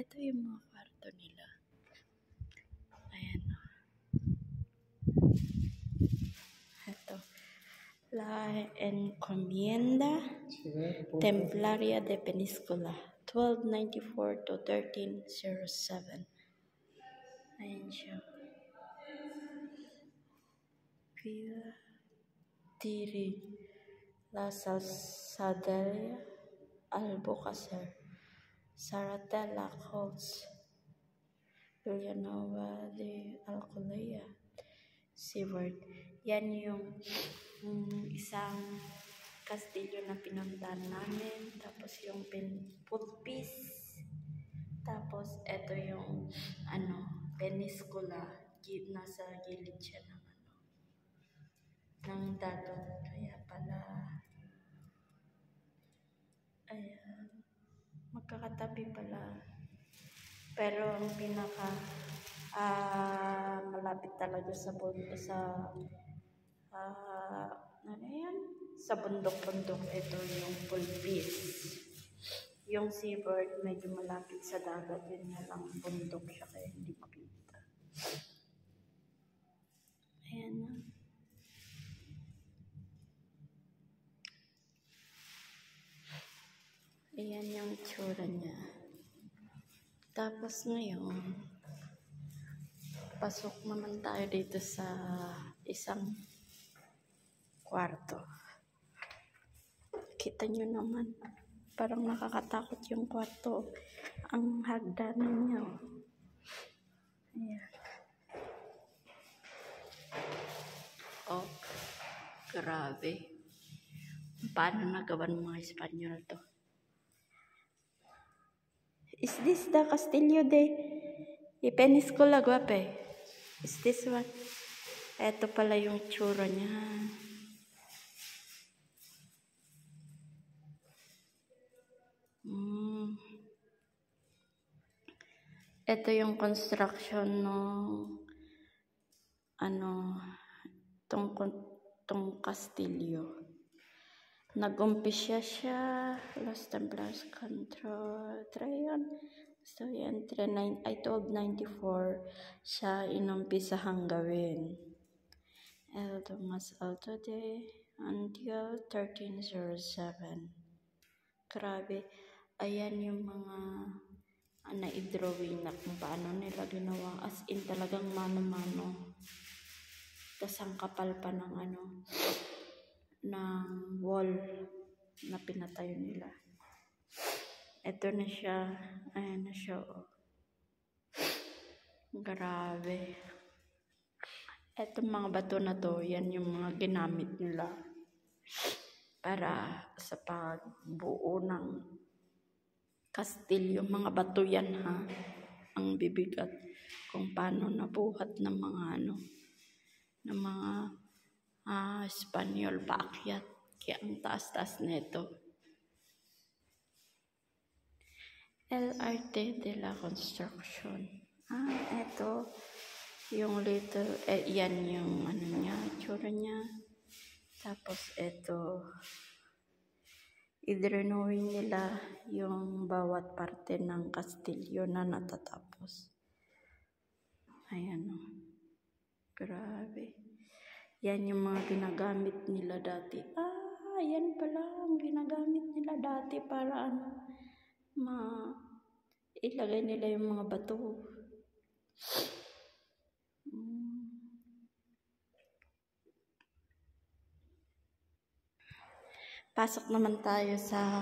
Ito yung mga kwarto nila. Ayan. Ito. La Encomienda Templaria de Península, 1294 to 1307. Ayan siya. Villa Tiri, La Salsaderia, Albucacer, Saratella, Colts, Villanueva de Alcolea, Seward. Yan yung isang kastilyo na pinuntahan namin. Tapos yung Putpis. Tapos ito yung Península. Nasa gilid siya ng dagat. Kaya pala ayan, magkakatabi pala. Pero ang pinaka malapit talaga sa sa bundok-bundok, ito yung Pulpis. Yung Seabird medyo malapit sa dagat, yun na lang bundok siya kaya hindi makita. Ayan na. Ayan yung itsura niya. Tapos ngayon, pasok naman tayo dito sa isang kwarto. Kita nyo naman, parang nakakatakot yung kwarto. Ang hagdanan niya. Ayan. Oh, grabe. Paano nagawa ng mga Espanyol to? Is this the Castillo de Península, guape? Is this one? Ito pala yung tsura niya. Ito yung construction ng tong kastilyo. Nag-umpisa siya last time plus control trayon. So yan 1294 siya inumpisahang gawin. El Tomas Alto de until 1307. Grabe. Ayan yung mga na-drawing na kung paano nila ginawa. As in talagang mano-mano. Tas ang kapal pa ng ng wall na pinatayo nila. Ito na siya. Ayan na siya. Oh. Grabe. Etong mga bato na to, yan yung mga ginamit nila para sa pagbuo ng kastilyo. Mga bato yan ha. Ang bibigat kung paano nabuhat ng mga ng mga Espanyol paakyat. Kaya ang taas-taas nito. El Arte de la Construction. Ito yung little, yan yung niya, tsura niya. Tapos ito, i-drenowing nila yung bawat parte ng kastilyo na natatapos. Ayan o. Grabe. Yan yung mga ginagamit nila dati. Yan pala ang ginagamit nila dati para ilagay nila yung mga bato. Pasok naman tayo sa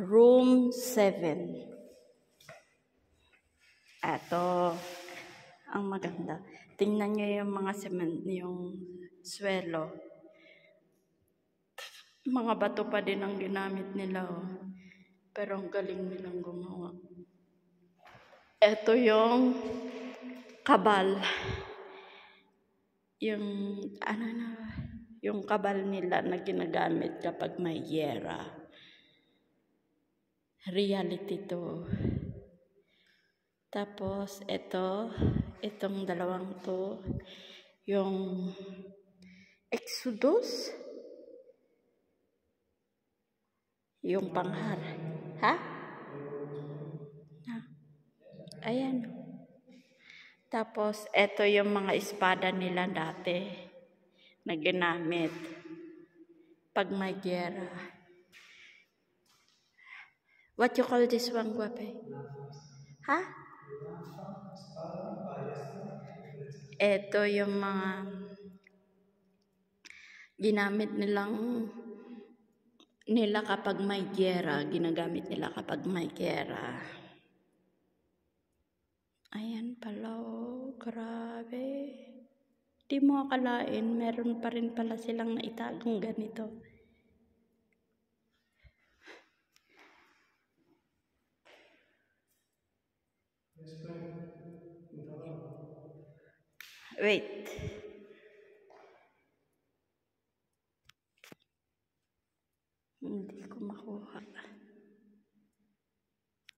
room 7. Ito ang maganda. Tingnan nyo yung mga cement, yung swelo. Mga bato pa din ang ginamit nila. Oh. Pero ang galing nilang gumawa. Ito yung kabal. Yung kabal nila na ginagamit kapag may giyera. Reality to. Tapos itong dalawang to, yung Exodus, yung panghar. Ha? Ayan. Tapos, eto yung mga espada nila dati na ginamit pag may giyera. What you call this one, Guape? Ha? Eto yung mga ginamit nila kapag may giyera. Ginagamit nila kapag may giyera. Ayan pala, oh, grabe. Di mo akalain, meron pa rin pala silang naitagong ganito. Wait. Hindi ko makuha.